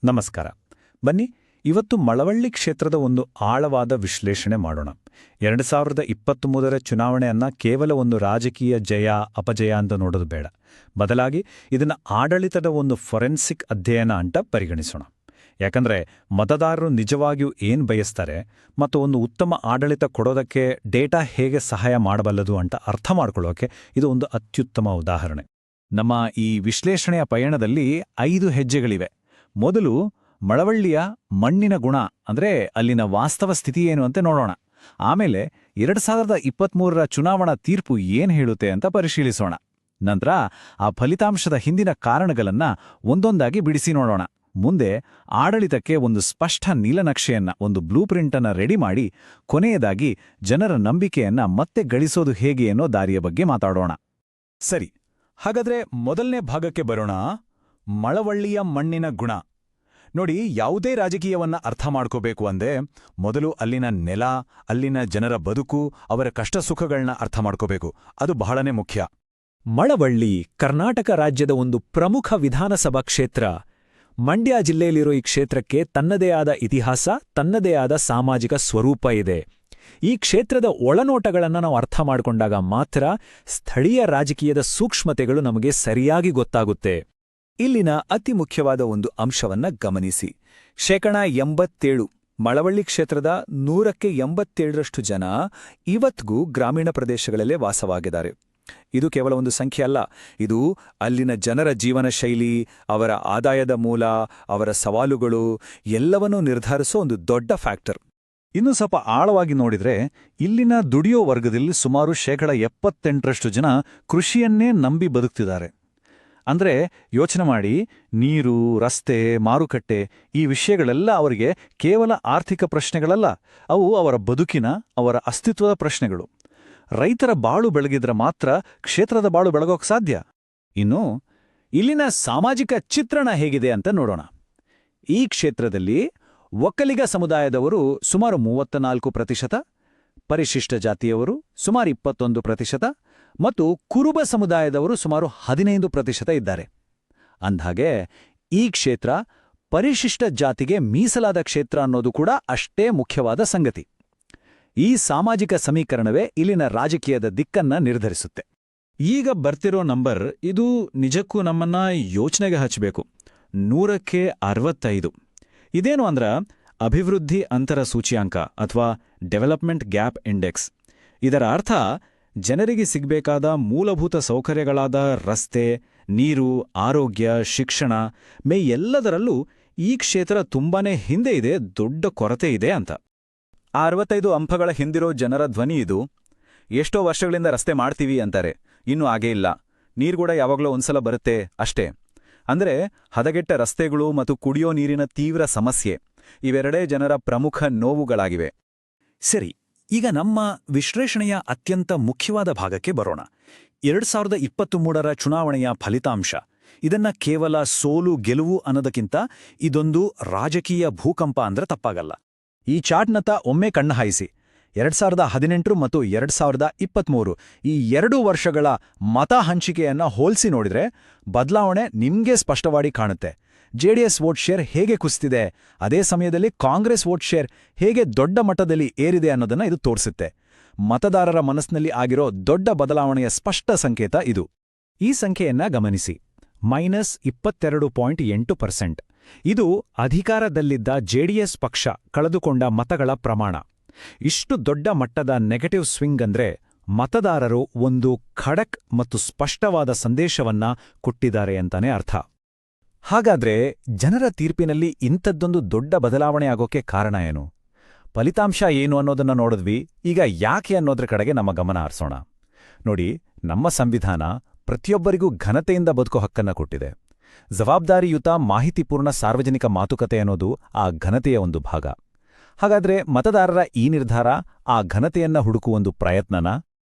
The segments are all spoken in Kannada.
ನಮಸ್ಕಾರ. ಬನ್ನಿ, ಇವತ್ತು ಮಳವಳ್ಳಿ ಕ್ಷೇತ್ರದ ಒಂದು ಆಳವಾದ ವಿಶ್ಲೇಷಣೆ ಮಾಡೋಣ. 2023ರ ಚುನಾವಣೆಯನ್ನ ಕೇವಲ ಒಂದು ರಾಜಕೀಯ ಜಯ ಅಪಜಯ ಅಂತ ನೋಡೋದು ಬೇಡ. ಬದಲಾಗಿ ಇದನ್ನ ಆಡಳಿತದ ಒಂದು ಫೊರೆನ್ಸಿಕ್ ಅಧ್ಯಯನ ಅಂತ ಪರಿಗಣಿಸೋಣ. ಯಾಕಂದ್ರೆ ಮತದಾರರು ನಿಜವಾಗಿಯೂ ಏನ್ ಬಯಸ್ತಾರೆ ಮತ್ತು ಒಂದು ಉತ್ತಮ ಆಡಳಿತ ಕೊಡೋದಕ್ಕೆ ಡೇಟಾ ಹೇಗೆ ಸಹಾಯ ಮಾಡಬಲ್ಲದು ಅಂತ ಅರ್ಥ ಮಾಡ್ಕೊಳ್ಳೋಕೆ ಇದು ಒಂದು ಅತ್ಯುತ್ತಮ ಉದಾಹರಣೆ. ನಮ್ಮ ಈ ವಿಶ್ಲೇಷಣೆಯ ಪಯಣದಲ್ಲಿ 5 ಹೆಜ್ಜೆಗಳಿವೆ. ಮೊದಲು ಮಳವಳ್ಳಿಯ ಮಣ್ಣಿನ ಗುಣ ಅಂದ್ರೆ ಅಲ್ಲಿನ ವಾಸ್ತವ ಸ್ಥಿತಿ ಏನು ಅಂತ ನೋಡೋಣ. ಆಮೇಲೆ 2023ರ ಚುನಾವಣಾ ತೀರ್ಪು ಏನ್ ಹೇಳುತ್ತೆ ಅಂತ ಪರಿಶೀಲಿಸೋಣ. ನಂತರ ಆ ಫಲಿತಾಂಶದ ಹಿಂದಿನ ಕಾರಣಗಳನ್ನ ಒಂದೊಂದಾಗಿ ಬಿಡಿಸಿ ನೋಡೋಣ. ಮುಂದೆ ಆಡಳಿತಕ್ಕೆ ಒಂದು ಸ್ಪಷ್ಟ ನೀಲನಕ್ಷೆಯನ್ನ, ಒಂದು ಬ್ಲೂ ಪ್ರಿಂಟನ್ನು ರೆಡಿ ಮಾಡಿ ಕೊನೆಯದಾಗಿ ಜನರ ನಂಬಿಕೆಯನ್ನ ಮತ್ತೆ ಗಳಿಸೋದು ಹೇಗೆ ಅನ್ನೋ ದಾರಿಯ ಬಗ್ಗೆ ಮಾತಾಡೋಣ. ಸರಿ, ಹಾಗಾದ್ರೆ ಮೊದಲನೇ ಭಾಗಕ್ಕೆ ಬರೋಣ. ಮಳವಳ್ಳಿಯ ಮಣ್ಣಿನ ಗುಣ. ನೋಡಿ, ಯಾವುದೇ ರಾಜಕೀಯವನ್ನ ಅರ್ಥ ಮಾಡ್ಕೋಬೇಕು ಅಂದೆ ಮೊದಲು ಅಲ್ಲಿನ ನೆಲ, ಅಲ್ಲಿನ ಜನರ ಬದುಕು, ಅವರ ಕಷ್ಟ ಸುಖಗಳನ್ನ ಅರ್ಥ ಮಾಡ್ಕೋಬೇಕು. ಅದು ಬಹಳನೇ ಮುಖ್ಯ. ಮಳವಳ್ಳಿ ಕರ್ನಾಟಕ ರಾಜ್ಯದ ಒಂದು ಪ್ರಮುಖ ವಿಧಾನಸಭಾ ಕ್ಷೇತ್ರ. ಮಂಡ್ಯ ಜಿಲ್ಲೆಯಲ್ಲಿರೋ ಈ ಕ್ಷೇತ್ರಕ್ಕೆ ತನ್ನದೇ ಆದ ಇತಿಹಾಸ, ತನ್ನದೇ ಆದ ಸಾಮಾಜಿಕ ಸ್ವರೂಪ ಇದೆ. ಈ ಕ್ಷೇತ್ರದ ಒಳನೋಟಗಳನ್ನು ನಾವು ಅರ್ಥ ಮಾಡಿಕೊಂಡಾಗ ಮಾತ್ರ ಸ್ಥಳೀಯ ರಾಜಕೀಯದ ಸೂಕ್ಷ್ಮತೆಗಳು ನಮಗೆ ಸರಿಯಾಗಿ ಗೊತ್ತಾಗುತ್ತೆ. ಇಲ್ಲಿನ ಅತಿ ಮುಖ್ಯವಾದ ಒಂದು ಅಂಶವನ್ನ ಗಮನಿಸಿ. 87% ಮಳವಳ್ಳಿ ಕ್ಷೇತ್ರದ 100ಕ್ಕೆ 87ರಷ್ಟು ಜನ ಇವತ್ತಿಗೂ ಗ್ರಾಮೀಣ ಪ್ರದೇಶಗಳಲ್ಲೇ ವಾಸವಾಗಿದ್ದಾರೆ. ಇದು ಕೇವಲ ಒಂದು ಸಂಖ್ಯೆ ಅಲ್ಲ, ಇದು ಅಲ್ಲಿನ ಜನರ ಜೀವನ ಶೈಲಿ, ಅವರ ಆದಾಯದ ಮೂಲ, ಅವರ ಸವಾಲುಗಳು ಎಲ್ಲವನ್ನೂ ನಿರ್ಧರಿಸೋ ಒಂದು ದೊಡ್ಡ ಫ್ಯಾಕ್ಟರ್. ಇನ್ನು ಸ್ವಲ್ಪ ಆಳವಾಗಿ ನೋಡಿದ್ರೆ ಇಲ್ಲಿನ ದುಡಿಯೋ ವರ್ಗದಲ್ಲಿ ಸುಮಾರು 78ರಷ್ಟು ಜನ ಕೃಷಿಯನ್ನೇ ನಂಬಿ ಬದುಕ್ತಿದ್ದಾರೆ. ಅಂದ್ರೆ ಯೋಚನೆ ಮಾಡಿ, ನೀರು, ರಸ್ತೆ, ಮಾರುಕಟ್ಟೆ ಈ ವಿಷಯಗಳೆಲ್ಲ ಅವರಿಗೆ ಕೇವಲ ಆರ್ಥಿಕ ಪ್ರಶ್ನೆಗಳಲ್ಲ, ಅವು ಅವರ ಬದುಕಿನ, ಅವರ ಅಸ್ತಿತ್ವದ ಪ್ರಶ್ನೆಗಳು. ರೈತರ ಬಾಳು ಬೆಳಗಿದ್ರೆ ಮಾತ್ರ ಕ್ಷೇತ್ರದ ಬಾಳು ಬೆಳಗೋಕ್ ಸಾಧ್ಯ. ಇನ್ನು ಇಲ್ಲಿನ ಸಾಮಾಜಿಕ ಚಿತ್ರಣ ಹೇಗಿದೆ ಅಂತ ನೋಡೋಣ. ಈ ಕ್ಷೇತ್ರದಲ್ಲಿ ಒಕ್ಕಲಿಗ ಸಮುದಾಯದವರು ಸುಮಾರು 34%, ಪರಿಶಿಷ್ಟ ಜಾತಿಯವರು ಸುಮಾರು 21% ಮತ್ತು ಕುರುಬ ಸಮುದಾಯದವರು ಸುಮಾರು 15% ಇದ್ದಾರೆ. ಅಂದ್ಹಾಗೆ ಈ ಕ್ಷೇತ್ರ ಪರಿಶಿಷ್ಟ ಜಾತಿಗೆ ಮೀಸಲಾದ ಕ್ಷೇತ್ರ ಅನ್ನೋದು ಕೂಡ ಅಷ್ಟೇ ಮುಖ್ಯವಾದ ಸಂಗತಿ. ಈ ಸಾಮಾಜಿಕ ಸಮೀಕರಣವೇ ಇಲ್ಲಿನ ರಾಜಕೀಯದ ದಿಕ್ಕನ್ನ ನಿರ್ಧರಿಸುತ್ತೆ. ಈಗ ಬರ್ತಿರೋ ನಂಬರ್ ಇದು ನಿಜಕ್ಕೂ ನಮ್ಮನ್ನ ಯೋಚನೆಗೆ ಹಚ್ಚಬೇಕು. 100ಕ್ಕೆ 65. ಇದೇನು ಅಂದ್ರ ಅಭಿವೃದ್ಧಿ ಅಂತರ ಸೂಚ್ಯಾಂಕ ಅಥವಾ ಡೆವಲಪ್ಮೆಂಟ್ ಗ್ಯಾಪ್ ಇಂಡೆಕ್ಸ್. ಇದರ ಅರ್ಥ ಜನರಿಗೆ ಸಿಗಬೇಕಾದ ಮೂಲಭೂತ ಸೌಕರ್ಯಗಳಾದ ರಸ್ತೆ, ನೀರು, ಆರೋಗ್ಯ, ಶಿಕ್ಷಣ ಎಲ್ಲದರಲ್ಲೂ ಈ ಕ್ಷೇತ್ರ ತುಂಬಾನೇ ಹಿಂದೆ ಇದೆ, ದೊಡ್ಡ ಕೊರತೆ ಇದೆ ಅಂತ. 65 ಅಂಕಗಳ ಹಿಂದಿರೋ ಜನರ ಧ್ವನಿ ಇದು. ಎಷ್ಟೋ ವರ್ಷಗಳಿಂದ ರಸ್ತೆ ಮಾಡ್ತೀವಿ ಅಂತಾರೆ, ಇನ್ನೂ ಆಗೇ ಇಲ್ಲ. ನೀರು ಕೂಡ ಯಾವಾಗಲೂ ಒಂದ್ಸಲ ಬರುತ್ತೆ ಅಷ್ಟೇ. ಅಂದ್ರೆ ಹದಗೆಟ್ಟ ರಸ್ತೆಗಳು ಮತ್ತು ಕುಡಿಯೋ ನೀರಿನ ತೀವ್ರ ಸಮಸ್ಯೆ ಇವೆರಡೇ ಜನರ ಪ್ರಮುಖ ನೋವುಗಳಾಗಿವೆ. ಸರಿ, ಈಗ ನಮ್ಮ ವಿಶ್ಲೇಷಣೆಯ ಅತ್ಯಂತ ಮುಖ್ಯವಾದ ಭಾಗಕ್ಕೆ ಬರೋಣ. 2023ರ ಚುನಾವಣೆಯ ಫಲಿತಾಂಶ. ಇದನ್ನ ಕೇವಲ ಸೋಲು ಗೆಲುವು ಅನ್ನೋದಕ್ಕಿಂತ ಇದೊಂದು ರಾಜಕೀಯ ಭೂಕಂಪ ಅಂದ್ರೆ ತಪ್ಪಾಗಲ್ಲ. ಈ ಚಾರ್ಟ್ನತ್ತ ಒಮ್ಮೆ ಕಣ್ಣು ಹಾಯಿಸಿ. 2018 ಮತ್ತು 2023 ಈ 2 ವರ್ಷಗಳ ಮತ ಹಂಚಿಕೆಯನ್ನ ಹೋಲಿಸಿ ನೋಡಿದ್ರೆ ಬದಲಾವಣೆ ನಿಮ್ಗೆ ಸ್ಪಷ್ಟವಾಗಿ ಕಾಣುತ್ತೆ. ಜೆಡಿಎಸ್ ವೋಟ್ ಶೇರ್ ಹೇಗೆ ಕುಸಿತಿದೆ, ಅದೇ ಸಮಯದಲ್ಲಿ ಕಾಂಗ್ರೆಸ್ ವೋಟ್ ಶೇರ್ ಹೇಗೆ ದೊಡ್ಡ ಮಟ್ಟದಲ್ಲಿ ಏರಿದೆ ಅನ್ನೋದನ್ನ ಇದು ತೋರಿಸುತ್ತೆ. ಮತದಾರರ ಮನಸ್ಸಿನಲ್ಲಿ ಆಗಿರೋ ದೊಡ್ಡ ಬದಲಾವಣೆಯ ಸ್ಪಷ್ಟ ಸಂಕೇತ ಇದು. ಈ ಸಂಖ್ಯೆಯನ್ನ ಗಮನಿಸಿ, -22.8%. ಇದು ಅಧಿಕಾರದಲ್ಲಿದ್ದ ಜೆಡಿಎಸ್ ಪಕ್ಷ ಕಳೆದುಕೊಂಡ ಮತಗಳ ಪ್ರಮಾಣ. ಇಷ್ಟು ದೊಡ್ಡ ಮಟ್ಟದ ನೆಗೆಟಿವ್ ಸ್ವಿಂಗ್ ಅಂದ್ರೆ ಮತದಾರರು ಒಂದು ಖಡಕ್ ಮತ್ತು ಸ್ಪಷ್ಟವಾದ ಸಂದೇಶವನ್ನ ಕೊಟ್ಟಿದ್ದಾರೆ ಅಂತಾನೆ ಅರ್ಥ. ಹಾಗಾದ್ರೆ ಜನರ ತೀರ್ಪಿನಲ್ಲಿ ಇಂಥದ್ದೊಂದು ದೊಡ್ಡ ಬದಲಾವಣೆ ಆಗೋಕೆ ಕಾರಣ ಏನು? ಫಲಿತಾಂಶ ಏನು ಅನ್ನೋದನ್ನ ನೋಡಿದ್ವಿ. ಈಗ ಯಾಕೆ ಅನ್ನೋದ್ರ ಕಡೆಗೆ ನಮ್ಮ ಗಮನ ಹರಿಸೋಣ. ನೋಡಿ, ನಮ್ಮ ಸಂವಿಧಾನ ಪ್ರತಿಯೊಬ್ಬರಿಗೂ ಘನತೆಯಿಂದ ಬದುಕೋ ಹಕ್ಕನ್ನ ಕೊಟ್ಟಿದೆ. ಜವಾಬ್ದಾರಿಯುತ ಮಾಹಿತಿಪೂರ್ಣ ಸಾರ್ವಜನಿಕ ಮಾತುಕತೆ ಅನ್ನೋದು ಆ ಘನತೆಯ ಒಂದು ಭಾಗ. ಹಾಗಾದ್ರೆ ಮತದಾರರ ಈ ನಿರ್ಧಾರ ಆ ಘನತೆಯನ್ನ ಹುಡುಕುವೊಂದು ಪ್ರಯತ್ನನಾ?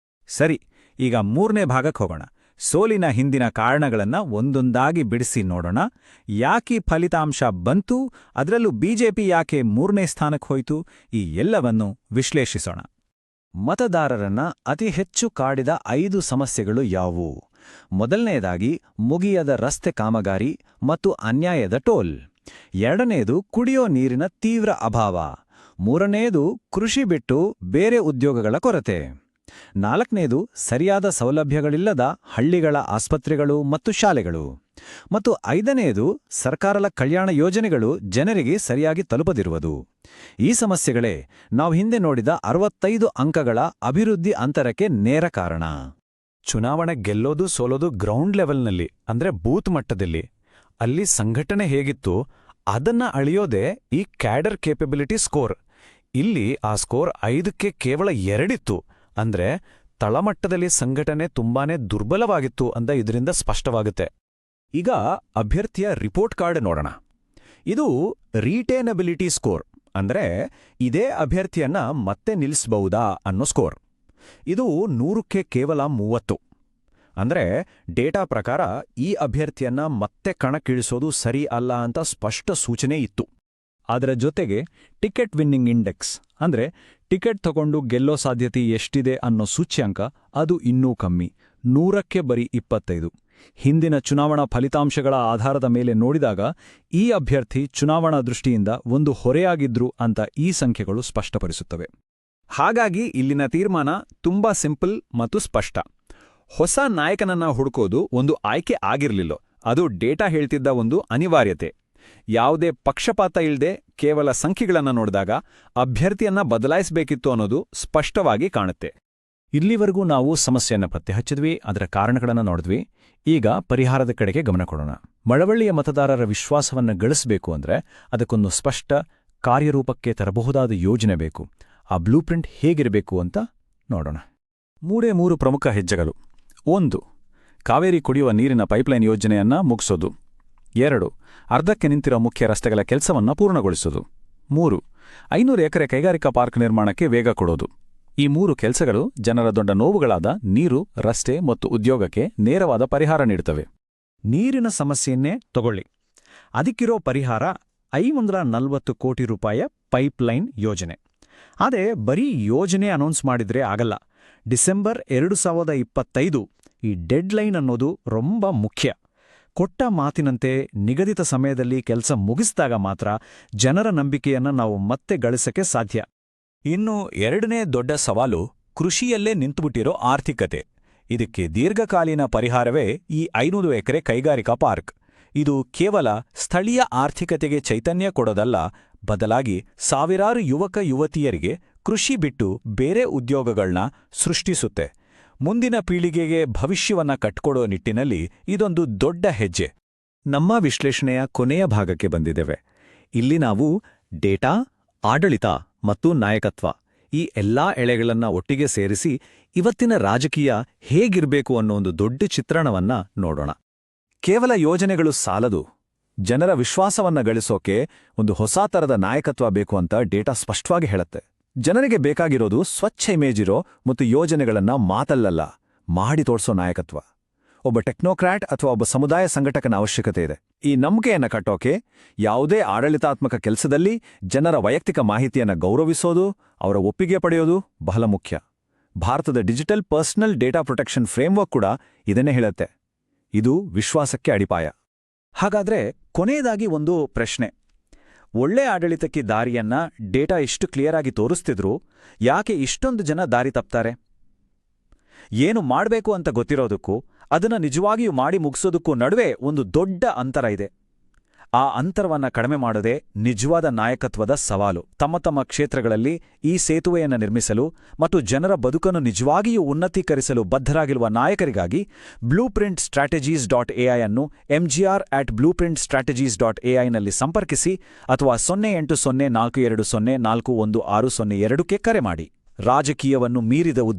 ಸರಿ, ಈಗ 3ನೇ ಭಾಗಕ್ಕೆ ಹೋಗೋಣ. ಸೋಲಿನ ಹಿಂದಿನ ಕಾರಣಗಳನ್ನ ಒಂದೊಂದಾಗಿ ಬಿಡಿಸಿ ನೋಡೋಣ. ಯಾಕೆ ಫಲಿತಾಂಶ ಬಂತು, ಅದರಲ್ಲೂ ಬಿಜೆಪಿ ಯಾಕೆ 3ನೇ ಸ್ಥಾನಕ್ಕೆ ಹೋಯಿತು, ಈ ಎಲ್ಲವನ್ನೂ ವಿಶ್ಲೇಷಿಸೋಣ. ಮತದಾರರನ್ನ ಅತಿ ಹೆಚ್ಚು ಕಾಡಿದ 5 ಸಮಸ್ಯೆಗಳು ಯಾವುವು? ಮೊದಲನೆಯದಾಗಿ ಮುಗಿಯದ ರಸ್ತೆ ಕಾಮಗಾರಿ ಮತ್ತು ಅನ್ಯಾಯದ ಟೋಲ್. ಎರಡನೇದು ಕುಡಿಯೋ ನೀರಿನ ತೀವ್ರ ಅಭಾವ. ಮೂರನೇದು ಕೃಷಿ ಬಿಟ್ಟು ಬೇರೆ ಉದ್ಯೋಗಗಳ ಕೊರತೆ. ನಾಲ್ಕನೇದು ಸರಿಯಾದ ಸೌಲಭ್ಯಗಳಿಲ್ಲದ ಹಳ್ಳಿಗಳ ಆಸ್ಪತ್ರೆಗಳು ಮತ್ತು ಶಾಲೆಗಳು. ಮತ್ತು ಐದನೇದು ಸರ್ಕಾರದ ಕಲ್ಯಾಣ ಯೋಜನೆಗಳು ಜನರಿಗೆ ಸರಿಯಾಗಿ ತಲುಪದಿರುವುದು. ಈ ಸಮಸ್ಯೆಗಳೇ ನಾವು ಹಿಂದೆ ನೋಡಿದ 65 ಅಂಕಗಳ ಅಭಿವೃದ್ಧಿ ಅಂತರಕ್ಕೆ ನೇರ ಕಾರಣ. ಚುನಾವಣೆ ಗೆಲ್ಲೋದು ಸೋಲೋದು ಗ್ರೌಂಡ್ ಲೆವೆಲ್ನಲ್ಲಿ, ಅಂದ್ರೆ ಬೂತ್ ಮಟ್ಟದಲ್ಲಿ. ಅಲ್ಲಿ ಸಂಘಟನೆ ಹೇಗಿತ್ತು ಅದನ್ನ ಅಳಿಯೋದೇ ಈ ಕ್ಯಾಡರ್ ಕೇಪಬಿಲಿಟಿ ಸ್ಕೋರ್. ಇಲ್ಲಿ ಆ ಸ್ಕೋರ್ 5ಕ್ಕೆ ಕೇವಲ 2 ಅಂದ್ರೆ ತಳಮಟ್ಟದಲ್ಲಿ ಸಂಘಟನೆ ತುಂಬಾನೇ ದುರ್ಬಲವಾಗಿತ್ತು ಅಂತ ಇದರಿಂದ ಸ್ಪಷ್ಟವಾಗುತ್ತೆ. ಈಗ ಅಭ್ಯರ್ಥಿಯ ರಿಪೋರ್ಟ್ ಕಾರ್ಡ್ ನೋಡೋಣ. ಇದು ರೀಟೇನಬಿಲಿಟಿ ಸ್ಕೋರ್, ಅಂದ್ರೆ ಇದೇ ಅಭ್ಯರ್ಥಿಯನ್ನ ಮತ್ತೆ ನಿಲ್ಲಿಸಬಹುದಾ ಅನ್ನೋ ಸ್ಕೋರ್. ಇದು 100ಕ್ಕೆ ಕೇವಲ 30. ಅಂದ್ರೆ ಡೇಟಾ ಪ್ರಕಾರ ಈ ಅಭ್ಯರ್ಥಿಯನ್ನ ಮತ್ತೆ ಕಣಕ್ಕಿಳಿಸೋದು ಸರಿ ಅಲ್ಲ ಅಂತ ಸ್ಪಷ್ಟ ಸೂಚನೆ ಇತ್ತು. ಅದರ ಜೊತೆಗೆ ಟಿಕೆಟ್ ವಿನ್ನಿಂಗ್ ಇಂಡೆಕ್ಸ್, ಅಂದ್ರೆ ಟಿಕೆಟ್ ತಗೊಂಡು ಗೆಲ್ಲೋ ಸಾಧ್ಯತೆ ಎಷ್ಟಿದೆ ಅನ್ನೋ ಸೂಚ್ಯಂಕ, ಅದು ಇನ್ನೂ ಕಮ್ಮಿ, 100ಕ್ಕೆ ಬರೀ 25. ಹಿಂದಿನ ಚುನಾವಣಾ ಫಲಿತಾಂಶಗಳ ಆಧಾರದ ಮೇಲೆ ನೋಡಿದಾಗ ಈ ಅಭ್ಯರ್ಥಿ ಚುನಾವಣಾ ದೃಷ್ಟಿಯಿಂದ ಒಂದು ಹೊರೆಯಾಗಿದ್ರು ಅಂತ ಈ ಸಂಖ್ಯೆಗಳು ಸ್ಪಷ್ಟಪಡಿಸುತ್ತವೆ. ಹಾಗಾಗಿ ಇಲ್ಲಿನ ತೀರ್ಮಾನ ತುಂಬಾ ಸಿಂಪಲ್ ಮತ್ತು ಸ್ಪಷ್ಟ. ಹೊಸ ನಾಯಕನನ್ನ ಹುಡುಕೋದು ಒಂದು ಆಯ್ಕೆ ಆಗಿರ್ಲಿಲ್ಲ, ಅದು ಡೇಟಾ ಹೇಳ್ತಿದ್ದ ಒಂದು ಅನಿವಾರ್ಯತೆ. ಯಾವುದೇ ಪಕ್ಷಪಾತ ಇಲ್ಲದೆ ಕೇವಲ ಸಂಖ್ಯೆಗಳನ್ನ ನೋಡಿದಾಗ ಅಭ್ಯರ್ಥಿಯನ್ನ ಬದಲಾಯಿಸಬೇಕಿತ್ತು ಅನ್ನೋದು ಸ್ಪಷ್ಟವಾಗಿ ಕಾಣುತ್ತೆ. ಇಲ್ಲಿವರೆಗೂ ನಾವು ಸಮಸ್ಯೆಯನ್ನ ಪತ್ತೆ ಹಚ್ಚಿದ್ವಿ, ಅದರ ಕಾರಣಗಳನ್ನು ನೋಡಿದ್ವಿ. ಈಗ ಪರಿಹಾರದ ಕಡೆಗೆ ಗಮನ ಕೊಡೋಣ. ಮಳವಳ್ಳಿಯ ಮತದಾರರ ವಿಶ್ವಾಸವನ್ನ ಗಳಿಸಬೇಕು ಅಂದ್ರೆ ಅದಕ್ಕೊಂದು ಸ್ಪಷ್ಟ ಕಾರ್ಯರೂಪಕ್ಕೆ ತರಬಹುದಾದ ಯೋಜನೆ ಬೇಕು. ಆ ಬ್ಲೂ ಪ್ರಿಂಟ್ ಹೇಗಿರಬೇಕು ಅಂತ ನೋಡೋಣ. 3 ಪ್ರಮುಖ ಹೆಜ್ಜೆಗಳು. 1. ಕಾವೇರಿ ಕುಡಿಯುವ ನೀರಿನ ಪೈಪ್ಲೈನ್ ಯೋಜನೆಯನ್ನ ಮುಗಿಸೋದು. 2. ಅರ್ಧಕ್ಕೆ ನಿಂತಿರೋ ಮುಖ್ಯ ರಸ್ತೆಗಳ ಕೆಲಸವನ್ನ ಪೂರ್ಣಗೊಳಿಸೋದು. 3. 500 ಎಕರೆ ಕೈಗಾರಿಕಾ ಪಾರ್ಕ್ ನಿರ್ಮಾಣಕ್ಕೆ ವೇಗ ಕೊಡೋದು. ಈ 3 ಕೆಲಸಗಳು ಜನರ ದೊಡ್ಡ ನೋವುಗಳಾದ ನೀರು, ರಸ್ತೆ ಮತ್ತು ಉದ್ಯೋಗಕ್ಕೆ ನೇರವಾದ ಪರಿಹಾರ ನೀಡುತ್ತವೆ. ನೀರಿನ ಸಮಸ್ಯೆಯನ್ನೇ ತಗೊಳ್ಳಿ. ಅದಕ್ಕಿರೋ ಪರಿಹಾರ 540 ಕೋಟಿ ರೂಪಾಯಿ ಪೈಪ್ಲೈನ್ ಯೋಜನೆ. ಆದರೆ ಬರೀ ಯೋಜನೆ ಅನೌನ್ಸ್ ಮಾಡಿದ್ರೆ ಆಗಲ್ಲ. ಡಿಸೆಂಬರ್ 2025 ಈ ಡೆಡ್ಲೈನ್ ಅನ್ನೋದು ரொம்ப ಮುಖ್ಯ. ಕೊಟ್ಟ ಮಾತಿನಂತೆ ನಿಗದಿತ ಸಮಯದಲ್ಲಿ ಕೆಲಸ ಮುಗಿಸಿದಾಗ ಮಾತ್ರ ಜನರ ನಂಬಿಕೆಯನ್ನ ನಾವು ಮತ್ತೆ ಗಳಿಸಕ್ಕೆ ಸಾಧ್ಯ. ಇನ್ನು 2ನೇ ದೊಡ್ಡ ಸವಾಲು ಕೃಷಿಯಲ್ಲೇ ನಿಂತುಬಿಟ್ಟಿರೋ ಆರ್ಥಿಕತೆ. ಇದಕ್ಕೆ ದೀರ್ಘಕಾಲೀನ ಪರಿಹಾರವೇ ಈ 500 ಎಕರೆ ಕೈಗಾರಿಕಾ ಪಾರ್ಕ್. ಇದು ಕೇವಲ ಸ್ಥಳೀಯ ಆರ್ಥಿಕತೆಗೆ ಚೈತನ್ಯ ಕೊಡೋದಲ್ಲ, ಬದಲಾಗಿ ಸಾವಿರಾರು ಯುವಕ ಯುವತಿಯರಿಗೆ ಕೃಷಿ ಬಿಟ್ಟು ಬೇರೆ ಉದ್ಯೋಗಗಳನ್ನ ಸೃಷ್ಟಿಸುತ್ತೆ. ಮುಂದಿನ ಪೀಳಿಗೆಗೆ ಭವಿಷ್ಯವನ್ನ ಕಟ್ಕೊಡೋ ನಿಟ್ಟಿನಲ್ಲಿ ಇದೊಂದು ದೊಡ್ಡ ಹೆಜ್ಜೆ. ನಮ್ಮ ವಿಶ್ಲೇಷಣೆಯ ಕೊನೆಯ ಭಾಗಕ್ಕೆ ಬಂದಿದ್ದೇವೆ. ಇಲ್ಲಿ ನಾವು ಡೇಟಾ, ಆಡಳಿತ ಮತ್ತು ನಾಯಕತ್ವ ಈ ಎಲ್ಲಾ ಎಳೆಗಳನ್ನ ಒಟ್ಟಿಗೆ ಸೇರಿಸಿ ಇವತ್ತಿನ ರಾಜಕೀಯ ಹೇಗಿರ್ಬೇಕು ಅನ್ನೋ ಒಂದು ದೊಡ್ಡ ಚಿತ್ರಣವನ್ನ ನೋಡೋಣ. ಕೇವಲ ಯೋಜನೆಗಳು ಸಾಲದು. ಜನರ ವಿಶ್ವಾಸವನ್ನ ಗಳಿಸೋಕೆ ಒಂದು ಹೊಸ ತರದ ನಾಯಕತ್ವ ಬೇಕು ಅಂತ ಡೇಟಾ ಸ್ಪಷ್ಟವಾಗಿ ಹೇಳುತ್ತೆ. ಜನರಿಗೆ ಬೇಕಾಗಿರೋದು ಸ್ವಚ್ಛ ಇಮೇಜ್ ಇರೋ ಮತ್ತು ಯೋಜನೆಗಳನ್ನ ಮಾತಲ್ಲಲ್ಲ, ಮಾಡಿ ತೋರ್ಸೋ ನಾಯಕತ್ವ. ಒಬ್ಬ ಟೆಕ್ನೋಕ್ರಾಟ್ ಅಥವಾ ಒಬ್ಬ ಸಮುದಾಯ ಸಂಘಟಕನ ಅವಶ್ಯಕತೆ ಇದೆ. ಈ ನಂಬಿಕೆಯನ್ನ ಕಟ್ಟೋಕೆ ಯಾವುದೇ ಆಡಳಿತಾತ್ಮಕ ಕೆಲಸದಲ್ಲಿ ಜನರ ವೈಯಕ್ತಿಕ ಮಾಹಿತಿಯನ್ನ ಗೌರವಿಸೋದು, ಅವರ ಒಪ್ಪಿಗೆ ಪಡೆಯೋದು ಬಹಳ ಮುಖ್ಯ. ಭಾರತದ digital personal data protection framework ಕೂಡ ಇದನ್ನೇ ಹೇಳುತ್ತೆ. ಇದು ವಿಶ್ವಾಸಕ್ಕೆ ಅಡಿಪಾಯ. ಹಾಗಾದ್ರೆ ಕೊನೆಯದಾಗಿ ಒಂದು ಪ್ರಶ್ನೆ. ಒಳ್ಳೆ ಆಡಳಿತಕ್ಕೆ ದಾರಿಯನ್ನ ಡೇಟಾ ಇಷ್ಟು ಕ್ಲಿಯರ್ ಆಗಿ ತೋರಿಸ್ತಿದ್ರು, ಯಾಕೆ ಇಷ್ಟೊಂದು ಜನ ದಾರಿ ತಪ್ತಾರೆ? ಏನು ಮಾಡಬೇಕು ಅಂತ ಗೊತ್ತಿರೋದಕ್ಕೂ ಅದನ್ನ ನಿಜವಾಗಿಯೂ ಮಾಡಿ ಮುಗಿಸೋದಕ್ಕೂ ನಡುವೆ ಒಂದು ದೊಡ್ಡ ಅಂತರ ಇದೆ. ಆ ಅಂತರವನ್ನ ಕಡಿಮೆ ಮಾಡೋದೇ ನಿಜವಾದ ನಾಯಕತ್ವದ ಸವಾಲು. ತಮ್ಮ ತಮ್ಮ ಕ್ಷೇತ್ರಗಳಲ್ಲಿ ಈ ಸೇತುವೆಯನ್ನು ನಿರ್ಮಿಸಲು ಮತ್ತು ಜನರ ಬದುಕನ್ನು ನಿಜವಾಗಿಯೂ ಉನ್ನತೀಕರಿಸಲು ಬದ್ಧರಾಗಿರುವ ನಾಯಕರಿಗಾಗಿ blueprintstrategies.ai ಅನ್ನು mgr@blueprintstrategies.ai ನಲ್ಲಿ ಸಂಪರ್ಕಿಸಿ ಅಥವಾ 0804204160 ಕ್ಕೆ ಕರೆ ಮಾಡಿ. ರಾಜಕೀಯವನ್ನು ಮೀರಿದ